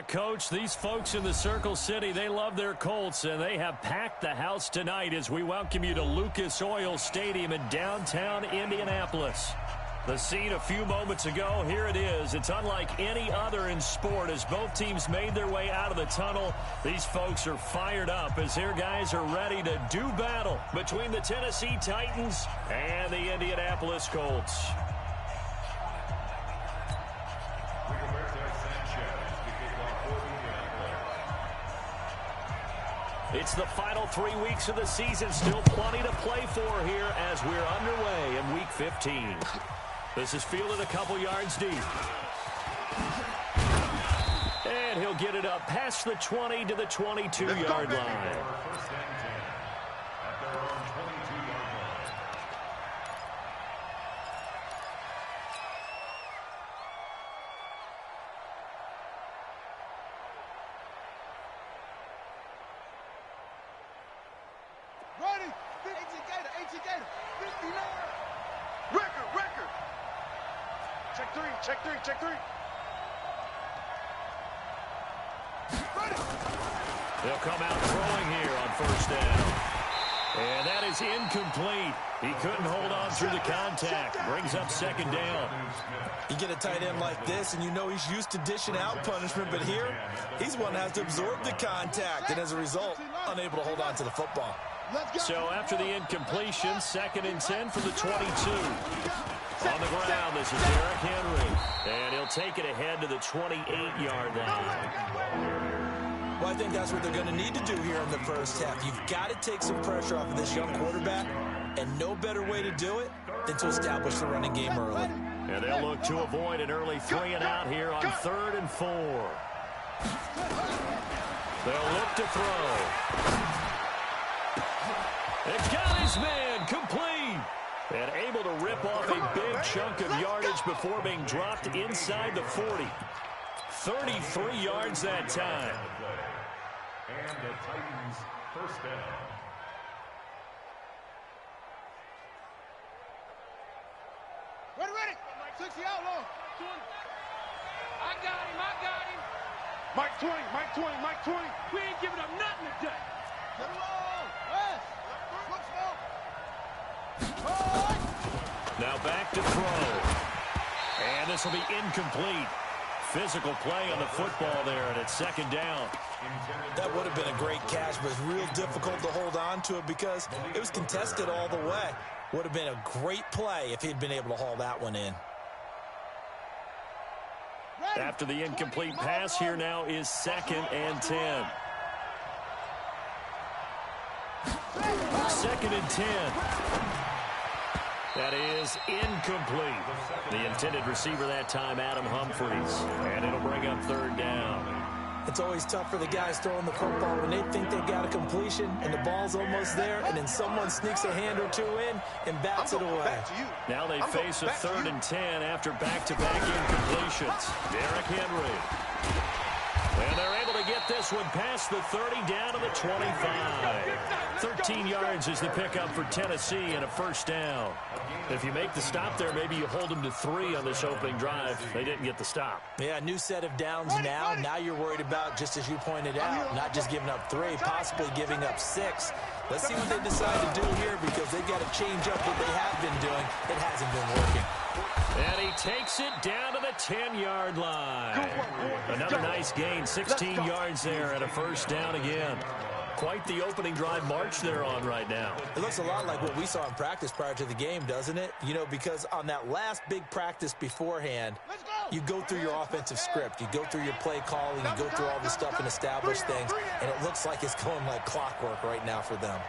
Coach, these folks in the Circle City, they love their Colts, and they have packed the house tonight as we welcome you to Lucas Oil Stadium in downtown Indianapolis. The scene a few moments ago, here it is. It's unlike any other in sport as both teams made their way out of the tunnel. These folks are fired up as their guys are ready to do battle between the Tennessee Titans and the Indianapolis Colts. It's the final 3 weeks of the season. Still plenty to play for here as we're underway in Week 15. This is fielded a couple yards deep. And he'll get it up past the 20 to the 22-yard line. Check three. They'll come out throwing here on first down. And that is incomplete. He couldn't hold on through the contact. Brings up second down. You get a tight end like this, and you know he's used to dishing out punishment, but here, he's one that has to absorb the contact, and as a result, unable to hold on to the football. So after the incompletion, 2nd and 10 for the 22. On the ground, this is Derrick Henry. And he'll take it ahead to the 28-yard line. Well, I think that's what they're going to need to do here in the first half. You've got to take some pressure off of this young quarterback, and no better way to do it than to establish the running game early. And they'll look to avoid an early 3 and out here on 3rd and 4. They'll look to throw. It's got his man complete. And able to rip off a big chunk of yardage before being dropped inside the 40. 33 yards that time. And the Titans first down. Ready. 60 outlaw. I got him. Mike 20. We ain't giving up nothing today. Get along. West. Now back to throw. And this will be incomplete. Physical play on the football there, and it's 2nd down. That would have been a great catch, but it's real difficult to hold on to it because it was contested all the way. Would have been a great play if he'd been able to haul that one in. After the incomplete pass, here now is 2nd and 10. 2nd and 10. That is incomplete. The intended receiver that time, Adam Humphries. And it'll bring up 3rd down. It's always tough for the guys throwing the football when they think they've got a completion and the ball's almost there, and then someone sneaks a hand or two in and bats it away. Now they face a 3rd and 10 after back-to-back incompletions. Derrick Henry. And they're able to get this one past the 30 down to the 25. 13 yards is the pickup for Tennessee and a first down. If you make the stop there, maybe you hold them to 3 on this opening drive. They didn't get the stop. Yeah, new set of downs now. Now you're worried about, just as you pointed out, not just giving up 3, possibly giving up 6. Let's see what they decide to do here because they've got to change up what they have been doing. It hasn't been working. And he takes it down to the 10-yard line. Another nice gain, 16 yards there and a first down again. Quite the opening drive march they're on right now. It looks a lot like what we saw in practice prior to the game, doesn't it? You know, because on that last big practice beforehand, you go through your offensive script. You go through your play calling. You go through all this stuff and establish things. And it looks like it's going like clockwork right now for them.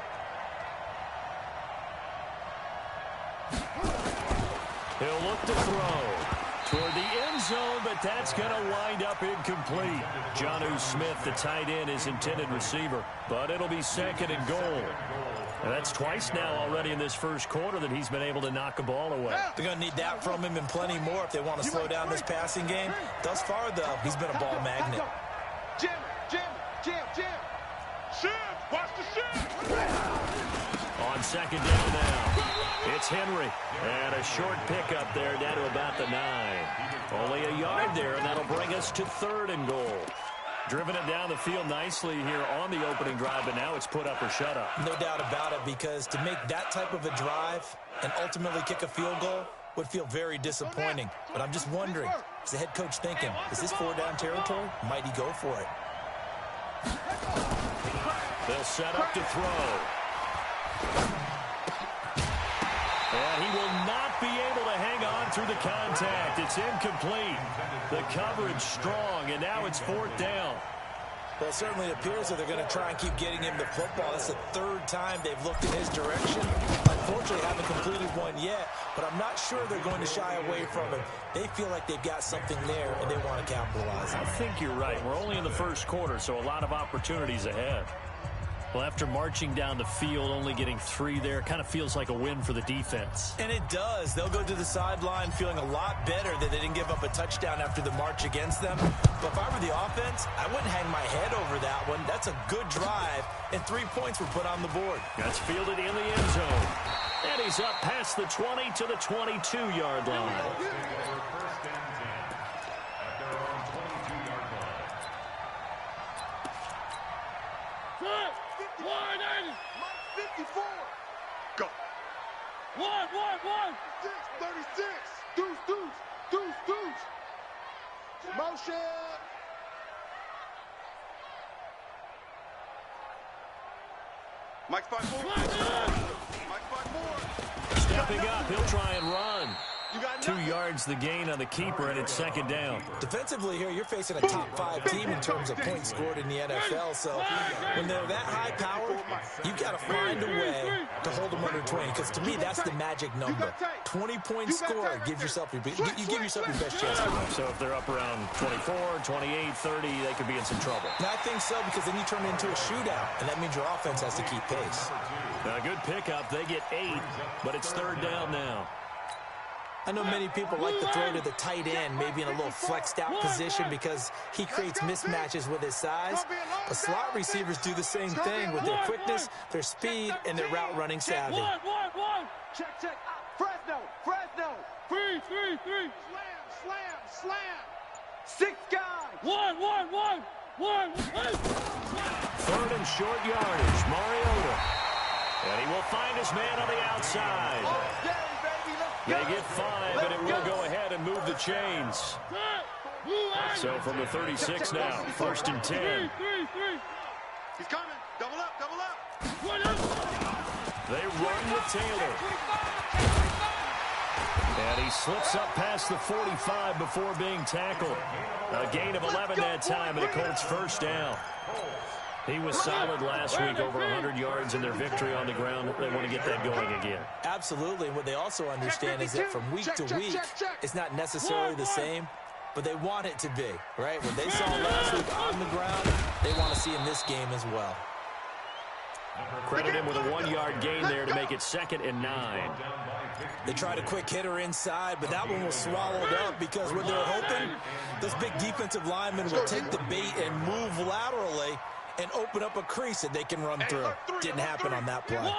He'll look to throw toward the end zone, but that's going to wind up incomplete. Jonnu Smith, the tight end, is intended receiver, but it'll be 2nd and goal. And that's twice now already in this first quarter that he's been able to knock a ball away. They're going to need that from him and plenty more if they want to slow down this passing game. Thus far, though, he's been a ball magnet. Jam. Shim, watch the shim. On On second down now, it's Henry. And a short pickup there down to about the 9. Only a yard there, and that'll bring us to 3rd and goal. Driven it down the field nicely here on the opening drive, but now it's put up or shut up. No doubt about it, because to make that type of a drive and ultimately kick a field goal would feel very disappointing. But I'm just wondering, is the head coach thinking, is this 4-down territory? Might he go for it? They'll set up to throw. And he will not be able to hang on through the contact. It's incomplete. The coverage strong, and now it's 4th down. Well, it certainly appears that they're going to try and keep getting him the football. That's the 3rd time they've looked in his direction. Unfortunately, haven't completed one yet, but I'm not sure they're going to shy away from him. They feel like they've got something there, and they want to capitalize on it. I think you're right. We're only in the 1st quarter, so a lot of opportunities ahead. Well, after marching down the field, only getting 3 there, kind of feels like a win for the defense. And it does. They'll go to the sideline feeling a lot better that they didn't give up a touchdown after the march against them. But if I were the offense, I wouldn't hang my head over that one. That's a good drive, and 3 points were put on the board. That's fielded in the end zone. And he's up past the 20 to the 22-yard line. Go. 1, 36. Deuce. Motion. Mike's 5-4. Mike's 5-4. Stepping up, he'll try and run. 2 yards the gain on the keeper, and it's 2nd down. Defensively here, you're facing a top 5 team in terms of points scored in the NFL. So when they're that high powered, you've got to find a way to hold them under 20. Because to me, that's the magic number. 20-point score gives yourself you give yourself your best chance to win. So if they're up around 24, 28, 30, they could be in some trouble. And I think so, because then you turn it into a shootout, and that means your offense has to keep pace. A good pickup. They get 8, but it's 3rd down now. I know many people like to throw to the tight end, maybe in a little flexed out position because he creates mismatches with his size. But slot receivers do the same thing with their quickness, their speed, and their route running savvy. Check. Fresno. 3. Slam. 6 guys. 1. 3rd and short yardage. Mariota. And he will find his man on the outside. They get 5, and it will go ahead and move the chains. So from the 36 now, 1st and 10. He's coming. Double up. They run with Taylor. And he slips up past the 45 before being tackled. A gain of 11 that time, and it Colts 1st down. He was solid last week, over 100 yards in their victory on the ground. They want to get that going again. Absolutely. What they also understand is that from week to week, it's not necessarily the same, but they want it to be, right? What they saw last week on the ground, they want to see in this game as well. Credit him with a 1-yard gain there to make it 2nd and 9. They tried a quick hitter inside, but that one was swallowed up because what they were hoping, those big defensive linemen would take the bait and move laterally and open up a crease that they can run through. Didn't happen on that play. 1. Hey,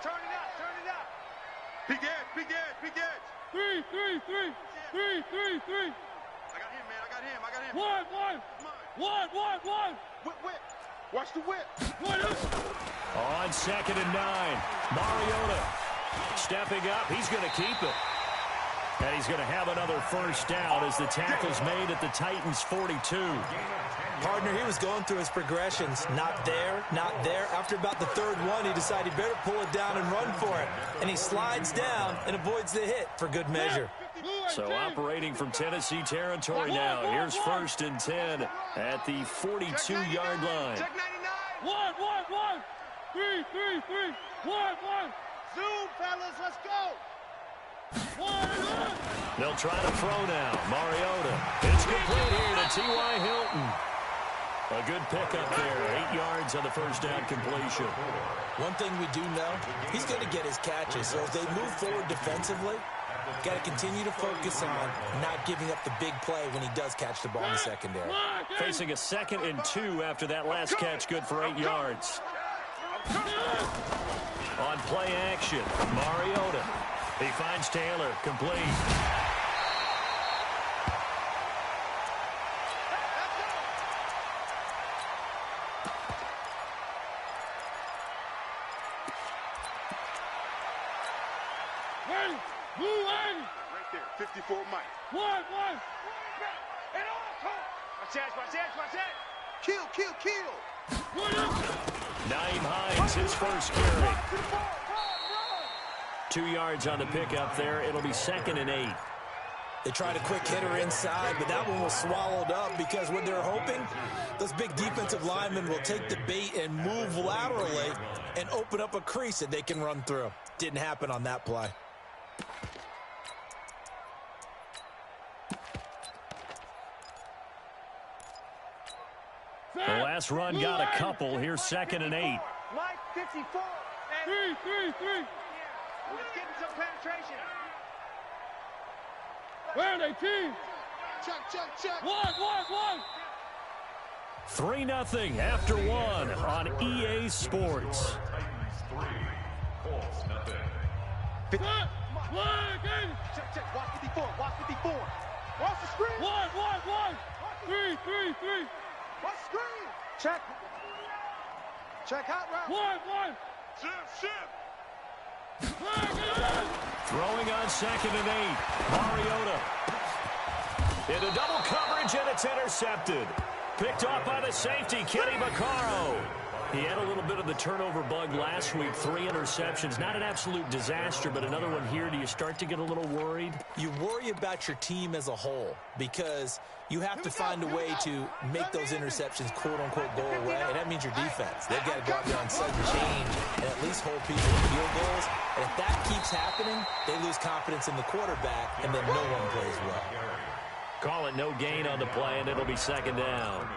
turn it out. Big edge. 3. I got him. Whip. Watch the whip. On 2nd and 9, Mariota stepping up. He's going to keep it. And he's going to have another 1st down as the tackle's made at the Titans' 42. Partner, he was going through his progressions. Not there. After about the 3rd one, he decided he better pull it down and run for it. And he slides down and avoids the hit for good measure. So operating from Tennessee territory now. Here's 1st and 10 at the 42-yard line. Check 99. 1. 3. 1. Zoom, fellas. Let's go. 1. They'll try to throw now. Mariota. It's complete here to T.Y. Hilton. A good pickup there. 8 yards on the 1st down completion. One thing we do know, he's going to get his catches. So as they move forward defensively, got to continue to focus on not giving up the big play when he does catch the ball in the secondary. Facing a 2nd and 2 after that last catch, good for 8 yards. On play action, Mariota. He finds Taylor, complete. Right there, 54 Mike. One. Watch that. Kill. Naeem Hines, his first carry. 2 yards on the pickup there. It'll be 2nd and 8. They tried a quick hitter inside, but that one was swallowed up because what they're hoping, those big defensive linemen will take the bait and move laterally and open up a crease that they can run through. Didn't happen on that play. The last run got a couple. Here's 2nd and 8. Mike, 54. Three. Let's get some penetration. Where are they, team? Check. One. 3-0 after 1 on EA Sports. Titans 3, Colts nothing. Check. Watch 54. Watch the screen. One. Three. Watch the screen. Check hot route. One. Shift. Throwing on 2nd and 8. Mariota. Into double coverage, and it's intercepted. Picked off by the safety, Kenny Vaccaro. He had a little bit of the turnover bug last week. 3 interceptions. Not an absolute disaster, but another one here. Do you start to get a little worried? You worry about your team as a whole because you have to find a way to make those interceptions, quote-unquote, go away, and that means your defense. They've got to go out there on sudden change and at least hold people to field goals. And if that keeps happening, they lose confidence in the quarterback, and then no one plays well. Call it no gain on the play, and it'll be 2nd down.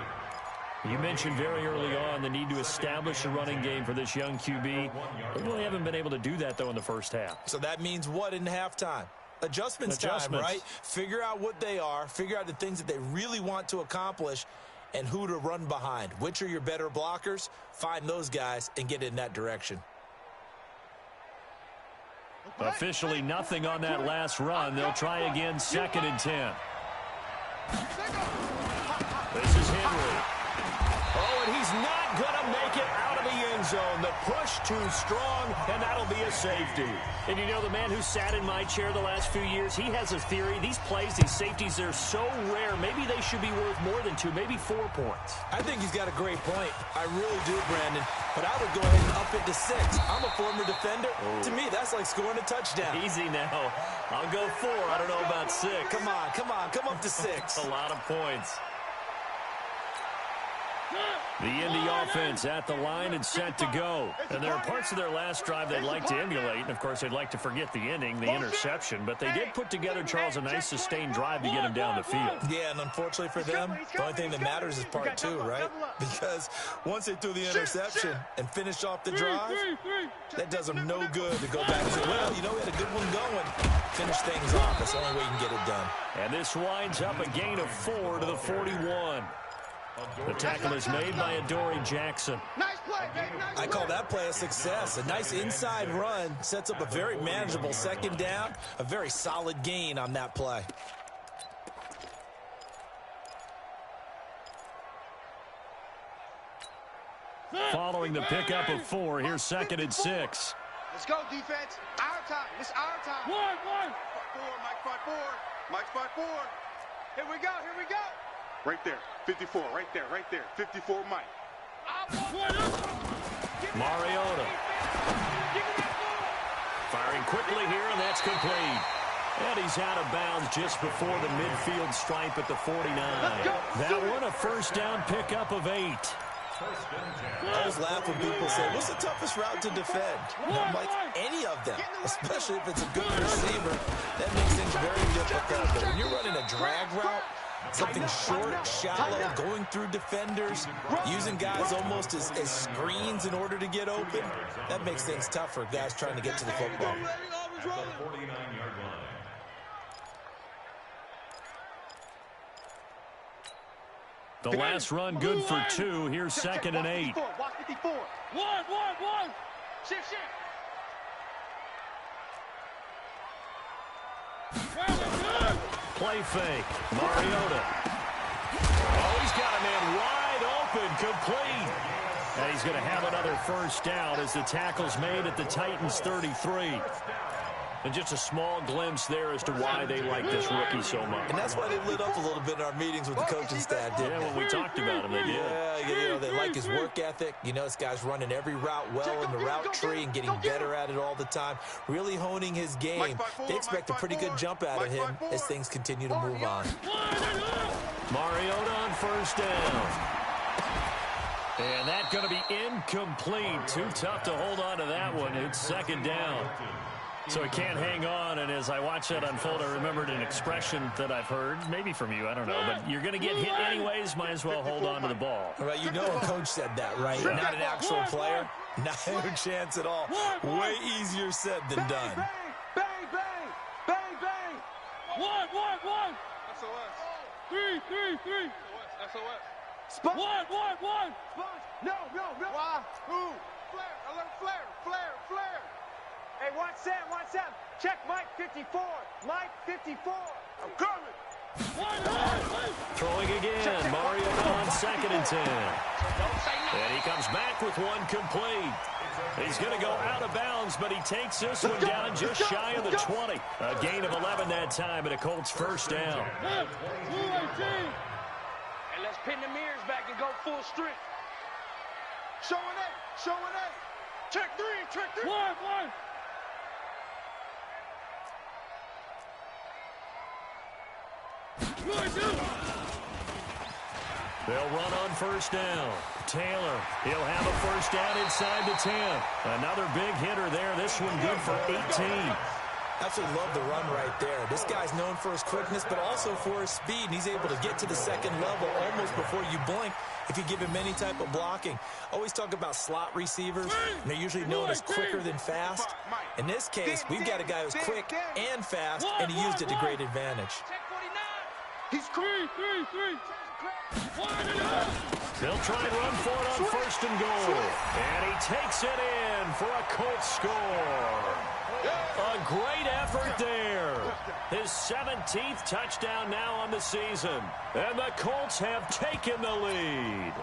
You mentioned very early on the need to establish a running game for this young QB. They really haven't been able to do that, though, in the first half. So that means what in halftime? Adjustments time, right? Figure out what they are, figure out the things that they really want to accomplish, and who to run behind. Which are your better blockers? Find those guys and get in that direction. Officially nothing on that last run. They'll try again, 2nd and 10. This is Henry. Oh, and he's not going to make it out of the end zone. The push too strong, and that'll be a safety. And you know, the man who sat in my chair the last few years, he has a theory. These plays, these safeties, they're so rare. Maybe they should be worth more than 2, maybe 4 points. I think he's got a great point. I really do, Brandon. But I would go ahead and up it to 6. I'm a former defender. Oh. To me, that's like scoring a touchdown. Easy now. I'll go 4. I don't know about 6. Come on. Come up to 6. A lot of points. The Indy offense at the line and set to go. And there are parts of their last drive they'd like to emulate. And, of course, they'd like to forget the ending, the interception. But they did put together, Charles, a nice sustained drive to get him down the field. Yeah, and unfortunately for them, the only thing that matters is part 2, right? Because once they threw the interception and finished off the drive, that does them no good to go back and say, well, you know, we had a good one going. Finish things off. That's the only way you can get it done. And this winds up a gain of 4 to the 41. The tackle is made by Adoree Jackson. Nice play, baby. I call that play a success. A nice inside run sets up a very manageable 2nd down. A very solid gain on that play. Following the pickup of 4, here's 2nd and 6. Let's go, defense. Our time. It's our time. One. Fight four. Mike, fight 4. Here we go. Right there. 54. Right there. 54 Mike. Mariota. Firing quickly here, and that's complete. And he's out of bounds just before the midfield stripe at the 49. That one a 1st down pickup of 8. I always laugh when people say, what's the toughest route to defend? I'm like, any of them, especially if it's a good receiver. That makes things very difficult. But when you're running a drag route, something short, shallow, going through defenders, using guys almost as screens in order to get open, that makes things tough for guys trying to get to the football. At the 49-yard line. The last run good for 2. Here's second and 8. Watch 54. One. Shift. Play fake. Mariota. Oh, he's got a man wide open, complete. And he's going to have another first down as the tackle's made at the Titans' 33. And just a small glimpse there as to why they like this rookie so much. And that's why they lit up a little bit in our meetings with the coaching staff, didn't Yeah, when we talked about him, they did. Yeah, they like his work ethic. You know, this guy's running every route well in the route tree and getting better at it all the time, really honing his game. They expect a pretty good jump out of him as things continue to move on. Mariota on first down. And that's going to be incomplete. Too tough to hold on to that one. It's second down. So he can't hang on, and as I watch that unfold, I remembered an expression that I've heard, maybe from you, I don't know, but you're going to get hit anyways, might as well hold on to the ball. Right, you know a coach said that, right? Not an actual player. Not a chance at all. Way easier said than done. Bang. One. SOS. Three. SOS. One. Spot. No. Why? Who? Flare. Alert flare. Hey, watch Sam. Check Mike 54. Mike 54. I'm coming. Throwing again. Mariota on second and 10. And he comes back with one complete. He's going to go out of bounds, but he takes this one down just shy of the 20. A gain of 11 that time, and a Colts first down. And let's pin the mirrors back and go full strength. Showing it. Check three. One. They'll run on first down. Taylor, he'll have a first down inside the 10. Another big hitter there. This one good for 18. Absolutely love the run right there. This guy's known for his quickness, but also for his speed. And he's able to get to the second level almost before you blink if you give him any type of blocking. Always talk about slot receivers, and they're usually known as quicker than fast. In this case, we've got a guy who's quick and fast, and he used it to great advantage. Check 49. He's Three. They'll try and run for it on first and goal. And he takes it in for a Colts score. A great effort there. His 17th touchdown now on the season. And the Colts have taken the lead.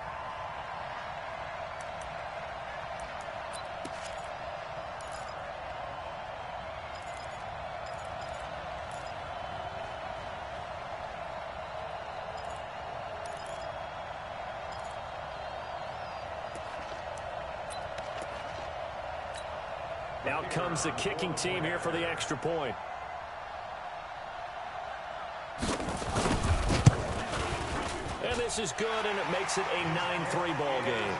Out comes the kicking team here for the extra point. And this is good, and it makes it a 9-3 ball game.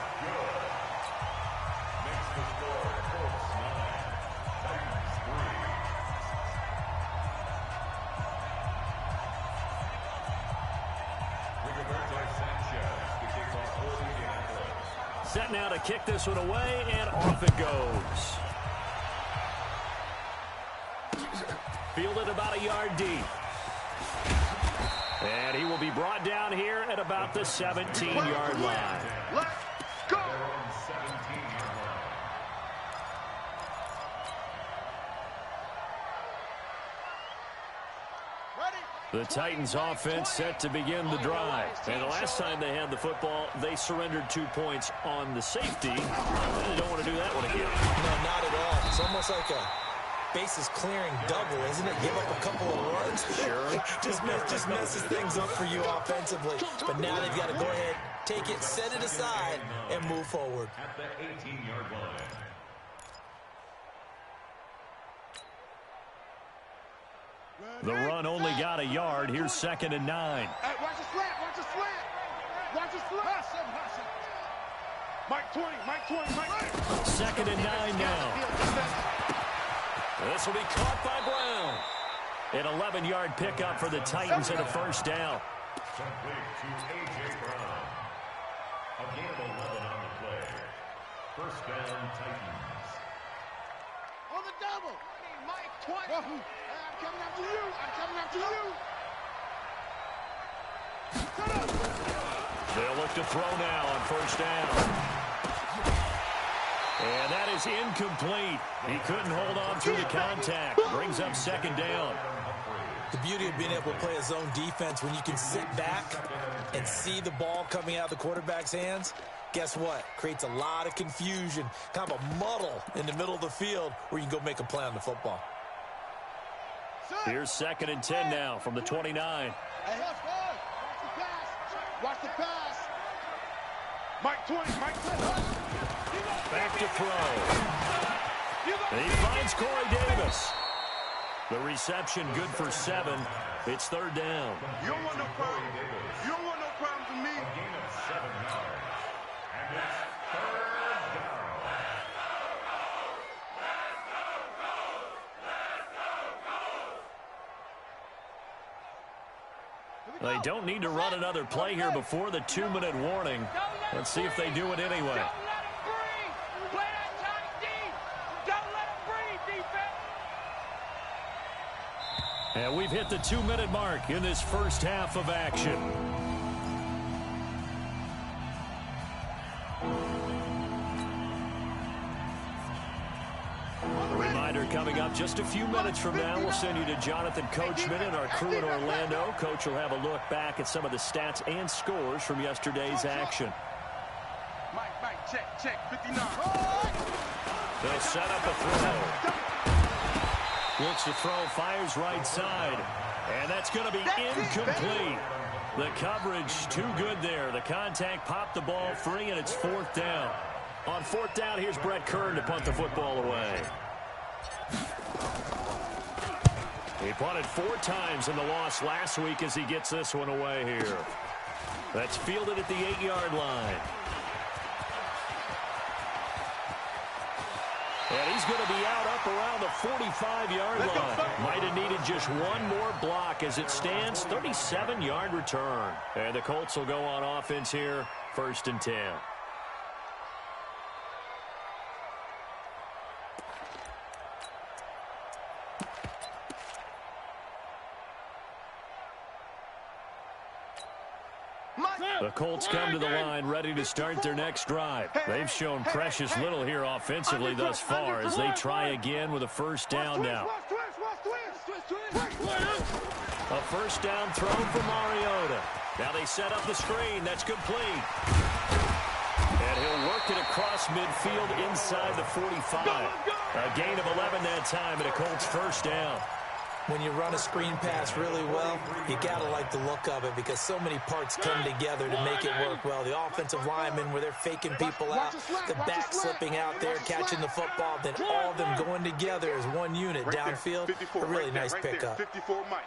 Set now to kick this one away, and off it goes. Fielded about a yard deep. And he will be brought down here at about the 17-yard line. Let's go. The Titans offense set to begin the drive. And the last time they had the football, they surrendered 2 points on the safety. They don't want to do that one again. No, not at all. It's almost like a bases clearing double, isn't it? Give up a couple of runs. Sure. just messes things up for you offensively. But now they've got to go ahead, take it, set it aside, and move forward. At the 18-yard line. The run only got a yard. Here's second and 9. Hey, watch the slant. Mike 20. Second and 9 now. This will be caught by Brown. An 11-yard pickup for the Titans and a first down. Complete to A.J. Brown. A gain of 11 on the play. First down, Titans. On the double. Mike 20. I'm coming after you. Shut up. They'll look to throw now on first down. And that is incomplete. He couldn't hold on through the contact. Brings up second down. The beauty of being able to play a zone defense when you can sit back and see the ball coming out of the quarterback's hands, guess what? Creates a lot of confusion, kind of a muddle in the middle of the field where you can go make a play on the football. Here's 2nd and 10 now from the 29. Hey, watch the pass. Watch the pass. Mike 20, Mike 20. Back to throw. And he finds Corey Davis. The reception good for 7. It's 3rd down. You don't want no problems. You don't want no problems with me. A gain of 7 yards. And it's 3rd down. They don't need to run another play here before the 2-minute warning. Let's see if they do it anyway. Don't let him breathe. Play that tight D. Don't let him breathe, defense. And we've hit the 2-minute mark in this first half of action. A reminder coming up just a few minutes from now, we'll send you to Jonathan Coachman and our crew in Orlando. Coach will have a look back at some of the stats and scores from yesterday's action. Mike, check, 59. They'll set up a throw. Looks to throw, fires right side. And that's going to be incomplete. The coverage too good there. The contact popped the ball free, and it's 4th down. On 4th down, here's Brett Kern to punt the football away. He punted 4 times in the loss last week as he gets this one away here. That's fielded at the 8-yard line. And he's going to be out up around the 45-yard line. Might have needed just one more block as it stands. 37-yard return. And the Colts will go on offense here, 1st and 10. The Colts come to the line ready to start their next drive. They've shown precious little here offensively thus far as they try again with a 1st down now. A 1st down throw for Mariota. Now they set up the screen. That's complete. And he'll work it across midfield inside the 45. A gain of 11 that time and a Colts 1st down. When you run a screen pass really well, you got to like the look of it because so many parts come together to make it work well. The offensive linemen where they're faking people out, the back slipping out there, catching the football, then all of them going together as one unit downfield. A really nice pickup. 54 Mike.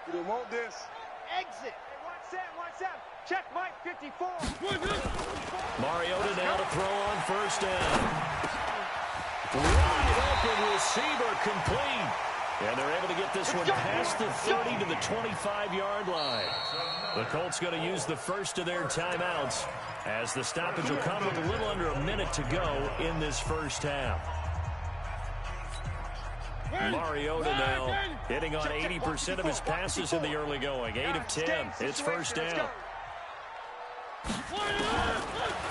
You don't want this. Exit. Watch out. Check Mike 54. Mariota now to throw on 1st down. Wide open receiver complete. And they're able to get this one past the 30 to the 25-yard line. The Colts going to use the first of their timeouts as the stoppage will come with a little under a minute to go in this first half. Mariota now hitting on 80% of his passes in the early going. 8 of 10. It's 1st down.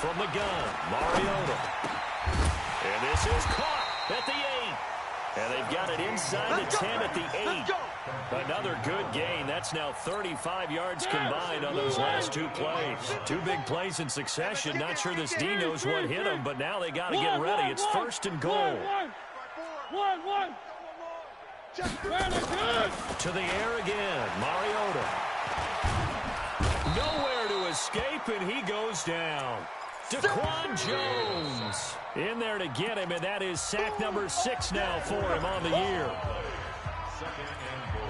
From the gun, Mariota. And this is caught at the 8. And they've got it inside the 10 at the 8. Another good gain. That's now 35 yards combined on those last 2 plays. 2 big plays in succession. Not sure this D knows what hit him, but now they got to get ready. It's 1st and goal. To the air again. Mariota. Nowhere to escape, and he goes down. Daquan Jones in there to get him, and that is sack number 6 now for him on the year. 2nd and goal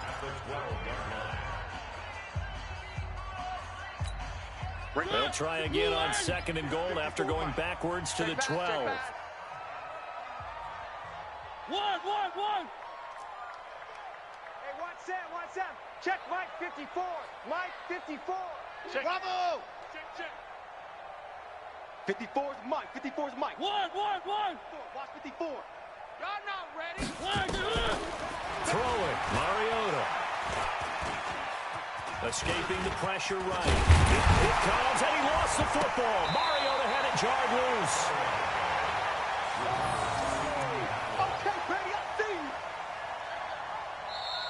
at the 12-yard line. They'll try again on 2nd and goal after going backwards to the 12. One. Hey, watch out. Check Mike 54. Mike 54. Check. Bravo! Check. 54 is Mike. 54 is Mike. One. Watch 54. Y'all not ready. Throw it. Mariota. Escaping the pressure right. It comes, and he lost the football. Mariota had it jarred loose.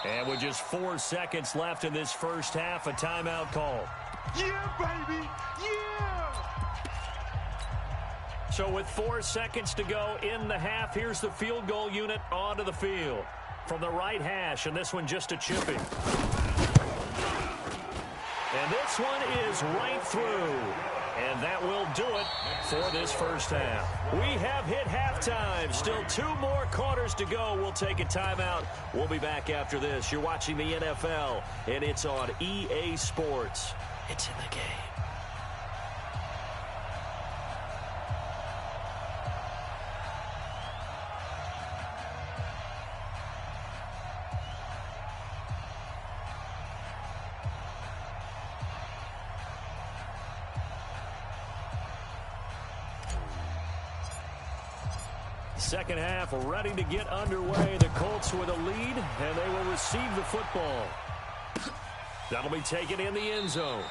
And with just 4 seconds left in this first half, a timeout call. Yeah, baby! Yeah! So with 4 seconds to go in the half, here's the field goal unit onto the field. From the right hash, and this one just a chipping. And this one is right through. And that will do it for this first half. We have hit halftime. Still 2 more quarters to go. We'll take a timeout. We'll be back after this. You're watching the NFL, and it's on EA Sports. It's in the game. Second half ready to get underway. The Colts with a lead, and they will receive the football. That'll be taken in the end zone.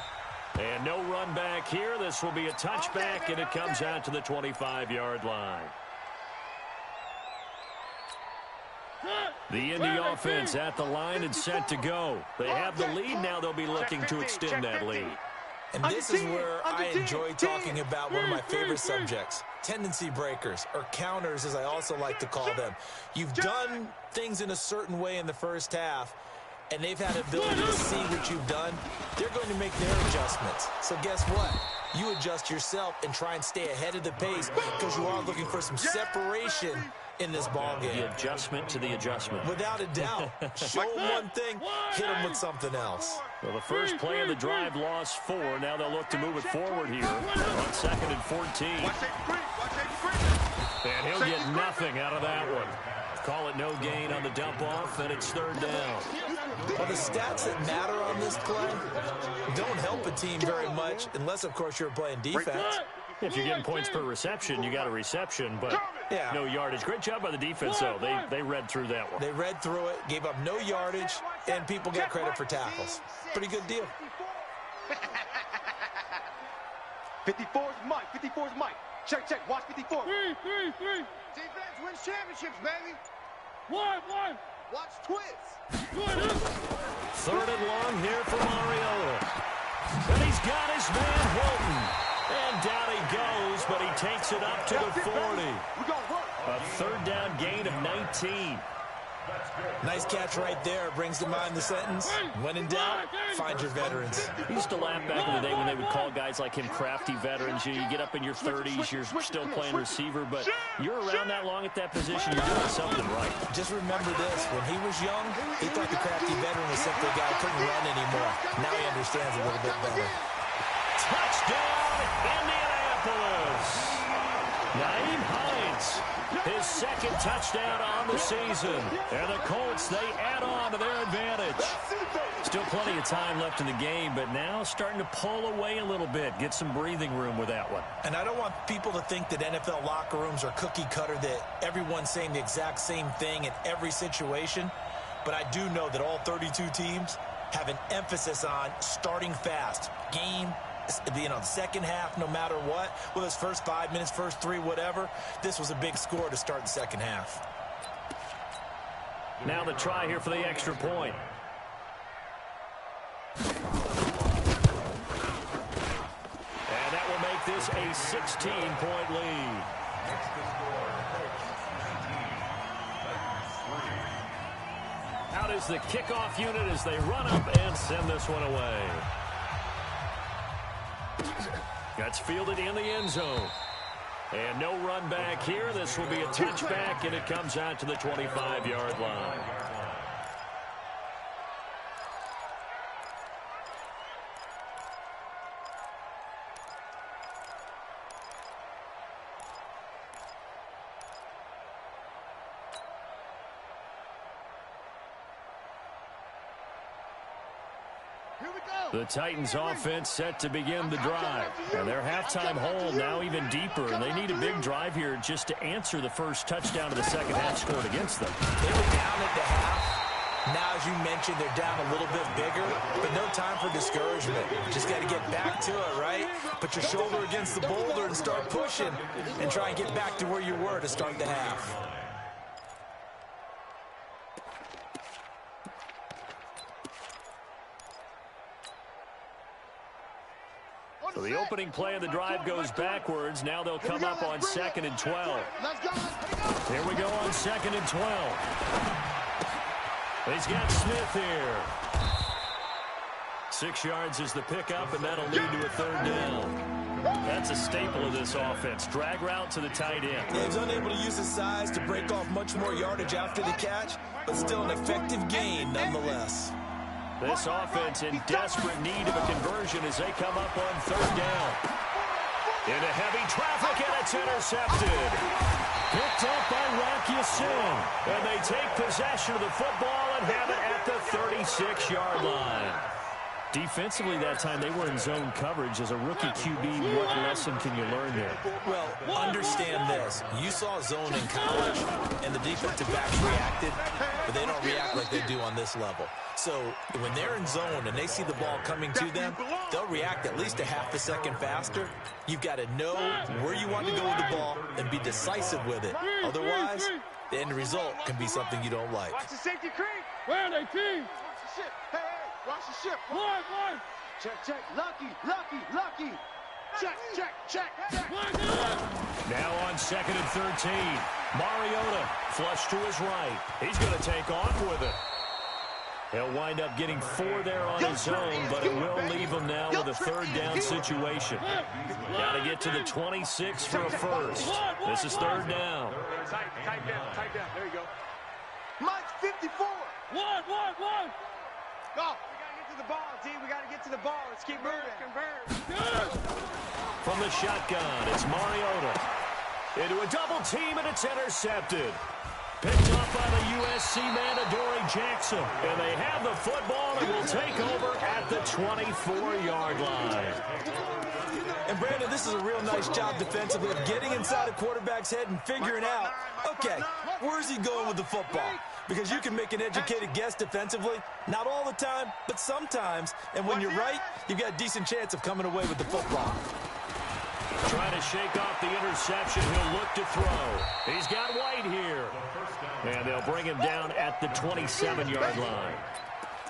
And no run back here. This will be a touchback, and it comes out to the 25-yard line. The Indy offense at the line and set to go. They have the lead. Now they'll be looking to extend that lead. And this is where I enjoy talking about one of my favorite subjects, tendency breakers, or counters as I also like to call them. You've done things in a certain way in the first half, and they've had the ability to see what you've done. They're going to make their adjustments. So guess what? You adjust yourself and try and stay ahead of the pace because you are looking for some separation in this ball game. The adjustment to the adjustment. Without a doubt. Show them one thing, hit them with something else. Well, the first play of the drive lost 4. Now they'll look to move it forward here on 2nd and 14. And he'll get nothing out of that one. Call it no gain on the dump off, and it's 3rd down. Well, the stats that matter on this play don't help a team very much unless, of course, you're playing defense. If you're getting points per reception, you got a reception, but no yardage. Great job by the defense, though. They read through that one. They read through it, gave up no yardage, and people get credit for tackles. Pretty good deal. 54 is Mike. 54 is Mike. Check, check. Watch 54. 3. Defense wins championships, baby. 1. Watch twists. 3rd and long here for Mariota. And he's got his man Hilton. And down he goes, but he takes it up to the 40. A 3rd down gain of 19. Nice catch right there. Brings to mind the sentence, when in doubt, find your veterans. He used to laugh back in the day when they would call guys like him crafty veterans. You get up in your 30s, you're still playing receiver, but you're around that long at that position, you're doing something right. Just remember this. When he was young, he thought the crafty veteran was simply a guy who couldn't run anymore. Now he understands a little bit better. Touchdown, Indianapolis. Naeem Hines, his 2nd touchdown on the season. And the Colts, they add on to their advantage. Still plenty of time left in the game, but now starting to pull away a little bit. Get some breathing room with that one. And I don't want people to think that NFL locker rooms are cookie cutter, that everyone's saying the exact same thing in every situation. But I do know that all 32 teams have an emphasis on starting fast. Game, the second half, no matter what, whether it's first 5 minutes, first 3, whatever, this was a big score to start the second half. Now the try here for the extra point. And that will make this a 16-point lead. Out is the kickoff unit as they run up and send this one away. That's fielded in the end zone. And no run back here. This will be a touchback, and it comes out to the 25-yard line. The Titans offense set to begin the drive. And their halftime hole now even deeper. And they need a big drive here just to answer the first touchdown of the second half scored against them. They were down at the half, Now, as you mentioned, they're down a little bit bigger, but no time for discouragement. Just got to get back to it, right? Put your shoulder against the boulder and start pushing and try and get back to where you were to start the half. So the opening play of the drive goes backwards. Now they'll come up on 2nd and 12. Here we go on 2nd and 12. He's got Smith here. 6 yards is the pickup, and that'll lead to a 3rd down. That's a staple of this offense. Drag route to the tight end. Yeah, he's unable to use his size to break off much more yardage after the catch, but still an effective gain nonetheless. This offense in desperate need of a conversion as they come up on 3rd down. Into heavy traffic, and it's intercepted. Picked up by Rocky Sin. And they take possession of the football and have it at the 36-yard line. Defensively that time, they were in zone coverage. As a rookie QB, what lesson can you learn there? Well, understand this. You saw zone in college, and the defensive backs reacted, but they don't react like they do on this level. So when they're in zone and they see the ball coming to them, they'll react at least a half a second faster. You've got to know where you want to go with the ball and be decisive with it. Otherwise, the end result can be something you don't like. Watch the safety creep. Where are they, team? Shit. Hey, watch the ship. One. Check. Lucky. Check. Now on 2nd and 13. Mariota flush to his right. He's going to take off with it. He'll wind up getting 4 there on his own, but it will leave him now with a 3rd down situation. Got to get to the 26 for a first. This is 3rd down. Tight down. There you go. Mike's 54. One. Go. We got to get to the ball, T. We got to get to the ball. Let's keep moving. Convert. From the shotgun, it's Mariota. Into a double team, and it's intercepted. Picked up by the USC man, Adoree Jackson. And they have the football and will take over at the 24-yard line. And, Brandon, this is a real nice job defensively of getting inside a quarterback's head and figuring out, okay, where's he going with the football? Because you can make an educated guess defensively, not all the time, but sometimes. And when you're right, you've got a decent chance of coming away with the football. Trying to shake off the interception. He'll look to throw. He's got White here. And they'll bring him down at the 27-yard line.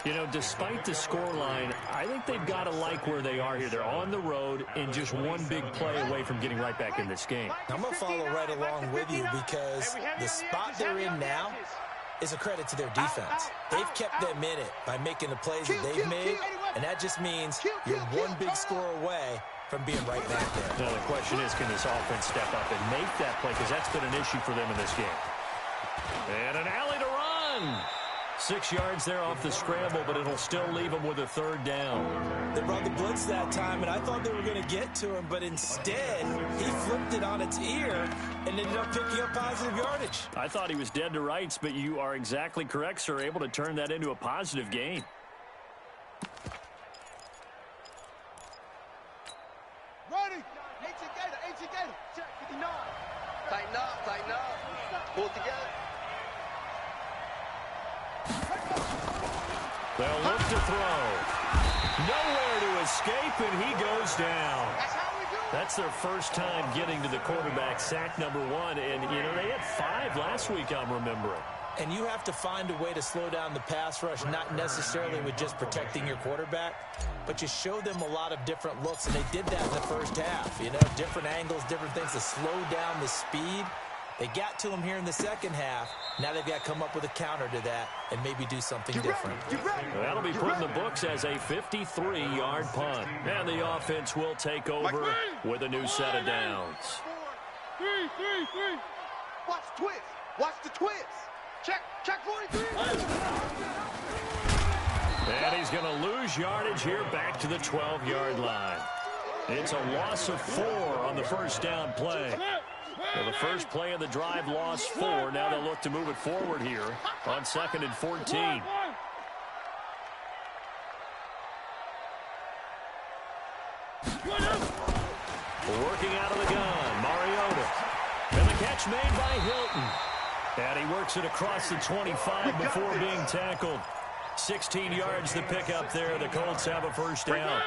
You know, despite the scoreline, I think they've got to like where they are here. They're on the road and just one big play away from getting right back in this game. I'm going to follow right along with you because the spot they're in now is a credit to their defense. They've kept them in it by making the plays that they've made, and that just means you're one big score away from being right back there. Now the question is, can this offense step up and make that play? Because that's been an issue for them in this game. And an alley to run. 6 yards there off the scramble, but it'll still leave him with a 3rd down. They brought the blitz that time, and I thought they were going to get to him, but instead he flipped it on its ear and ended up picking up positive yardage. I thought he was dead to rights, but you are exactly correct, sir. Able to turn that into a positive gain. Ready. Ancient Gator. Check 59. Tighten up. Pull it together. They'll look to throw. Nowhere to escape, and he goes down. That's how we do it. That's their first time getting to the quarterback, sack number 1. And, you know, they had 5 last week, I'm remembering. And you have to find a way to slow down the pass rush, not necessarily with just protecting your quarterback, but you show them a lot of different looks, and they did that in the first half. You know, different angles, different things to slow down the speed. They got to him here in the second half. Now they've got to come up with a counter to that and maybe do something different. That'll be put in the books as a 53-yard punt. And the offense will take over with a new set of downs. Three. Watch the twist. Watch the twist. Check 43. And he's going to lose yardage here back to the 12-yard line. It's a loss of 4 on the first down play. Well, the first play of the drive lost 4. Now they'll look to move it forward here on 2nd and 14. Working out of the gun, Mariota. And the catch made by Hilton. And he works it across the 25 before being tackled. 16 yards to pick up there. The Colts have a first down.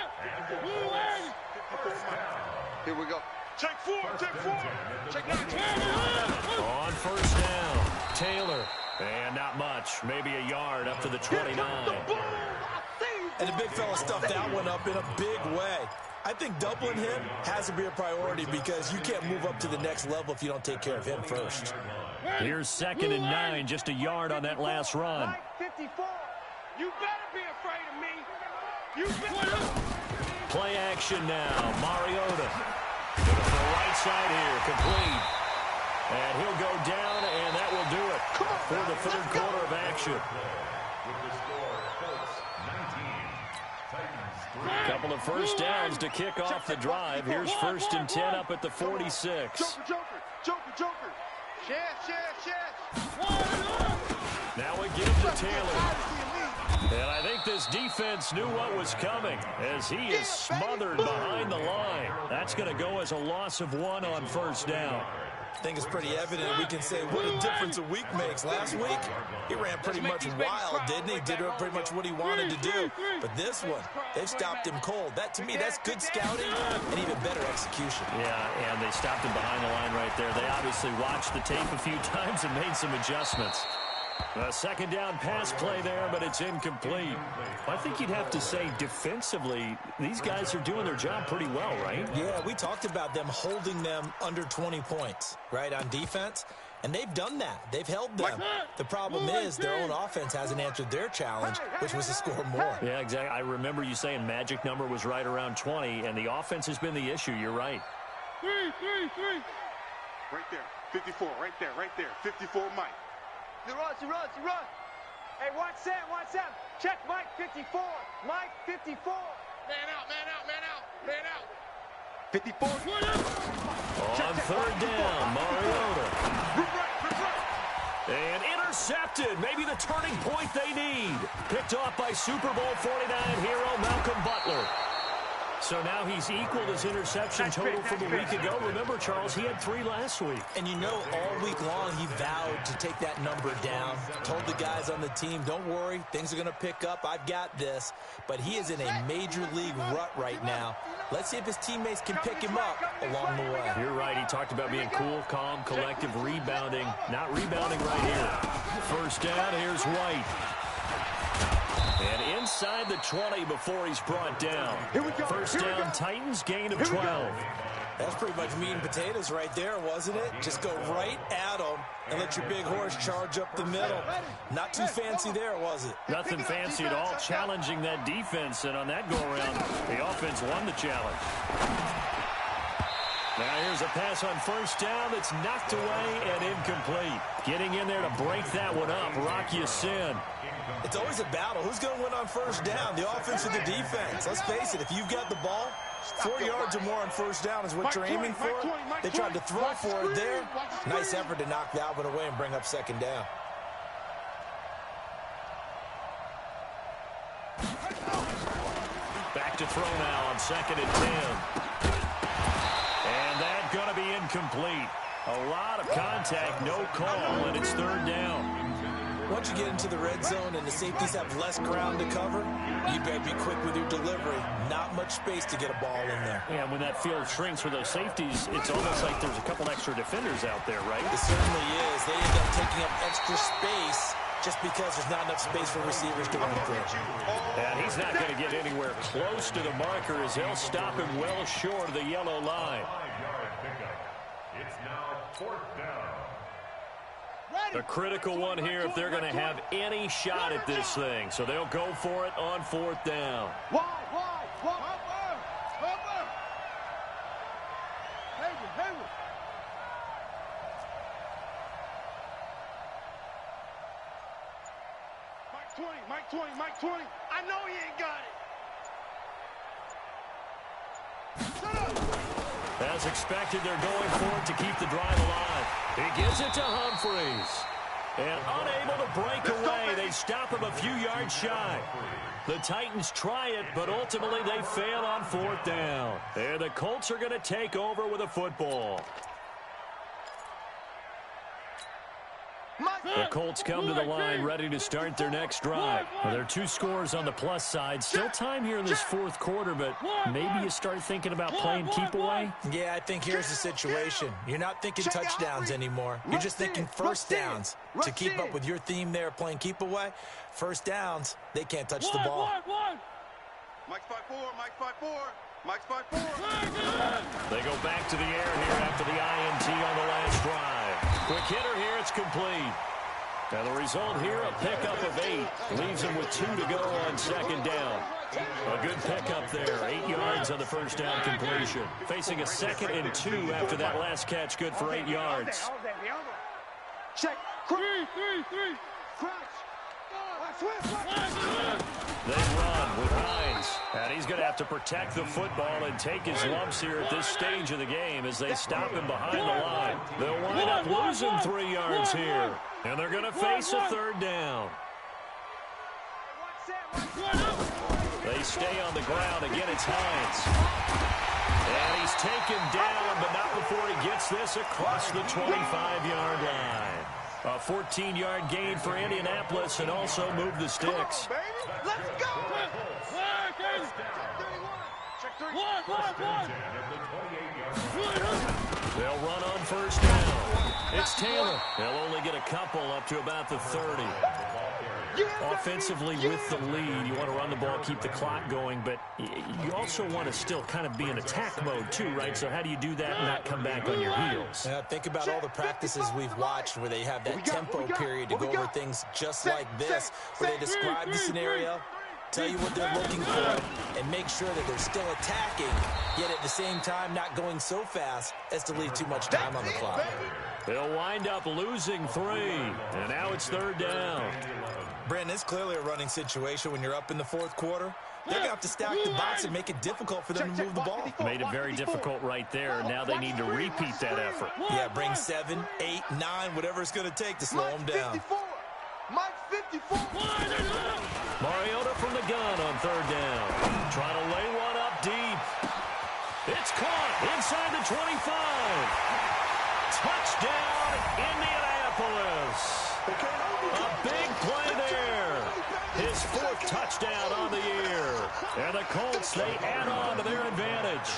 Here we go. Check four. Check 9. On first down, Taylor. And not much, maybe a yard up to the 29. And the big fella stuffed that one up in a big way. I think doubling him has to be a priority because you can't move up to the next level if you don't take care of him first. Here's 2nd and 9, just a yard on that last run. 54. You better be afraid of me. You better. Play action now. Mariota. To the right side here, complete. And he'll go down, and that will do it for the third quarter of action. A couple of first downs to kick off the drive. Here's 1st and 10 up at the 46. Joker. Now a give to Taylor. And I think this defense knew what was coming as he is smothered behind the line. That's going to go as a loss of 1 on first down. I think it's pretty evident we can say what a difference a week makes. Last week, he ran pretty much wild, didn't he? Did pretty much what he wanted to do. But this one, they've stopped him cold. That, to me, that's good scouting and even better execution. Yeah, and they stopped him behind the line right there. They obviously watched the tape a few times and made some adjustments. A second down pass play there, but it's incomplete. I think you'd have to say defensively, these guys are doing their job pretty well, right? Yeah, we talked about them holding them under 20 points, right, on defense. And they've done that. They've held them. The problem is their own offense hasn't answered their challenge, which was to score more. Yeah, exactly. I remember you saying magic number was right around 20, and the offense has been the issue. You're right. 3. Right there. 54. Right there. 54, Mike. He runs. Hey, watch Sam. Check Mike 54. Mike 54. Man out. 54. On third down, Mariota. And intercepted. Maybe the turning point they need. Picked off by Super Bowl 49 hero Malcolm Butler. So now he's equaled his interception total from a week ago. Remember, Charles, he had 3 last week. And you know, all week long he vowed to take that number down. Told the guys on the team, don't worry, things are going to pick up. I've got this. But he is in a major league rut right now. Let's see if his teammates can pick him up along the way. You're right. He talked about being cool, calm, collective, rebounding. Not rebounding right here. First down, here's White. And inside the 20 before he's brought down. First down, Titans, gain of 12. That's pretty much meat and potatoes right there, wasn't it? Just go right at them and let your big horse charge up the middle. Not too fancy there, was it? Nothing fancy at all, challenging that defense. And on that go-around, the offense won the challenge. Now here's a pass on first down that's knocked away and incomplete. Getting in there to break that one up, Rock Ya-Sin. It's always a battle. Who's going to win on first down, the offense or the defense? Let's face it, if you've got the ball, 4 yards or more on first down is what you're aiming for. They tried to throw for it there. Nice effort to knock that one away and bring up second down. Back to throw now on 2nd and 10. And that's going to be incomplete. A lot of contact, no call, and it's third down. Once you get into the red zone and the safeties have less ground to cover, you better be quick with your delivery. Not much space to get a ball in there. Yeah, when that field shrinks for those safeties, it's almost like there's a couple extra defenders out there, right? It certainly is. They end up taking up extra space just because there's not enough space for receivers to run through. And he's not going to get anywhere close to the marker as they'll stop him well short of the yellow line. It's now 4th down. A critical one here if they're going to have any shot at this thing. So they'll go for it on 4th down. Wide. Hayward. Mike 20. I know he ain't got it. Shut up. As expected, they're going for it to keep the drive alive. He gives it to Humphreys. And unable to break away, they stop him a few yards shy. The Titans try it, but ultimately they fail on 4th down. And the Colts are going to take over with a football. The Colts come to the line ready to start their next drive. Well, there are 2 scores on the plus side. Still time here in this 4th quarter, but maybe you start thinking about playing keep away? Yeah, I think here's the situation. You're not thinking touchdowns anymore. You're just thinking first downs. To keep up with your theme there, playing keep away, first downs, they can't touch the ball. Mike's 5-4, Mike's 5-4, Mike's 5-4. They go back to the air here after the INT on the last drive. Quick hitter here, it's complete. And the result here, a pickup of 8. Leaves him with 2 to go on second down. A good pickup there. 8 yards on the first down completion. Facing a 2nd and 2 after that last catch, good for 8 yards. Check. 3. Crunch. They run with Hines. And he's going to have to protect the football and take his lumps here at this stage of the game as they stop him behind the line. They'll wind up losing 3 yards here. And they're going to face a 3rd down. They stay on the ground. Again, it's Hines. And he's taken down, but not before he gets this across the 25-yard line. A 14-yard gain for Indianapolis and also move the sticks. Let's go! They'll run on first down. It's Taylor. They'll only get a couple up to about the 30. Offensively with the lead, you want to run the ball, keep the clock going, but you also want to still kind of be in attack mode too, right? So how do you do that and not come back on your heels? Think about all the practices we've watched where they have that tempo period to go over things just like this, where they describe the scenario, tell you what they're looking for, and make sure that they're still attacking, yet at the same time not going so fast as to leave too much time on the clock. They'll wind up losing 3, and now it's 3rd down. Brandon, it's clearly a running situation when you're up in the 4th quarter. They're going to have to stack the box and make it difficult for them to move the ball. Made it very difficult right there. Now they need to repeat that effort. Yeah, bring 7, 8, 9, whatever it's going to take to slow them down. Mike 54. Mariota from the gun on 3rd down. Trying to lay one up deep. It's caught inside the 25. Touchdown, Indianapolis. A big play there. His 4th touchdown on the year. And the Colts, they add on to their advantage.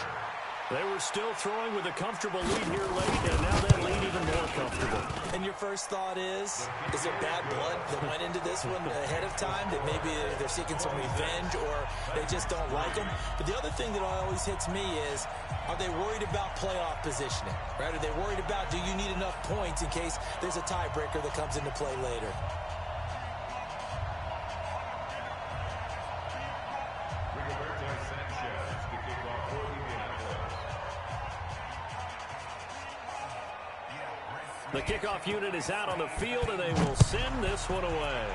They were still throwing with a comfortable lead here late, and now that lead even more comfortable. And your first thought is there bad blood that went into this one ahead of time, that maybe they're seeking some revenge or they just don't like them? But the other thing that always hits me is, are they worried about playoff positioning? Right? Are they worried about, do you need enough points in case there's a tiebreaker that comes into play later? The kickoff unit is out on the field, and they will send this one away.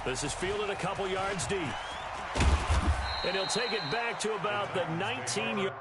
This is fielded a couple yards deep. And he'll take it back to about the 19-yard.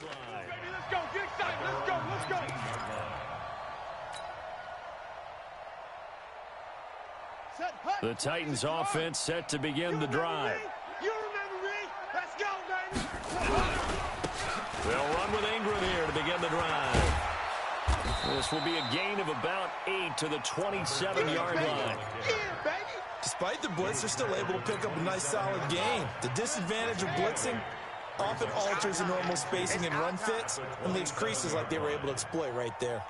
Let's go, get excited, let's go. The Titans offense set to begin the drive. You remember me? Let's go, baby. They'll run with Ingram here to begin the drive. This will be a gain of about 8 to the 27-yard line. Despite the blitz, they're still able to pick up a nice solid gain. The disadvantage of blitzing often alters the normal spacing and run fits and leaves creases like they were able to exploit right there.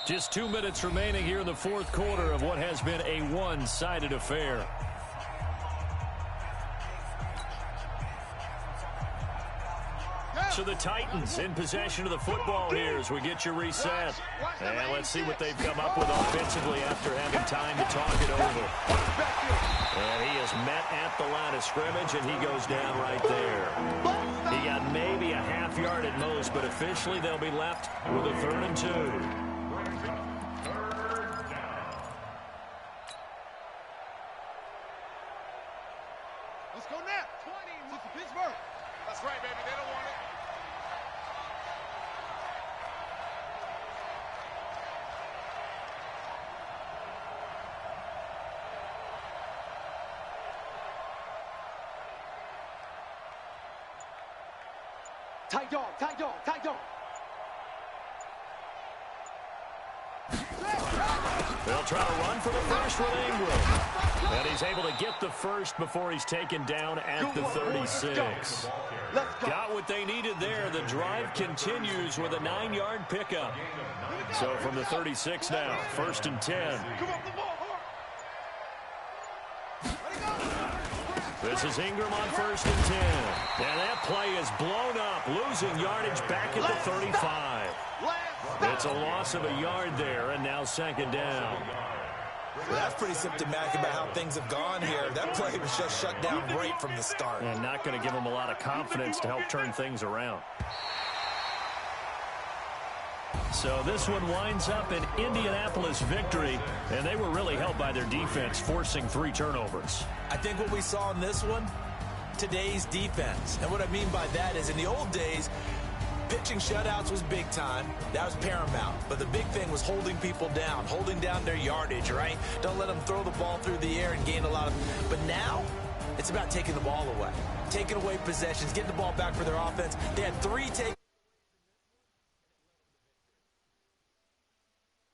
Just 2 minutes remaining here in the 4th quarter of what has been a one-sided affair. So the Titans in possession of the football here as we get you reset. And let's see what they've come up with offensively after having time to talk it over. And he is met at the line of scrimmage, and he goes down right there. He got maybe a half yard at most, but officially they'll be left with a 3rd and 2. Let's go now. 20 to Pittsburgh. That's right, baby. They don't want it. Tight dog, tight dog, tight dog. They'll try to run for the first with Ingram. And he's able to get the first before he's taken down at the 36. Got what they needed there. The drive continues with a 9-yard pickup. So from the 36 now, 1st and 10. This is Ingram on 1st and 10. And that play is blown up, losing yardage back at the 35. It's a loss of a yard there, and now 2nd down. Well, that's pretty symptomatic about how things have gone here. That play was just shut down right from the start. And not going to give them a lot of confidence to help turn things around. So this one winds up an Indianapolis victory, and they were really helped by their defense, forcing 3 turnovers. I think what we saw in this one, today's defense. And what I mean by that is in the old days, pitching shutouts was big time. That was paramount. But the big thing was holding people down, holding down their yardage, right? Don't let them throw the ball through the air and gain a lot of... But now, it's about taking the ball away. Taking away possessions, getting the ball back for their offense. They had 3 take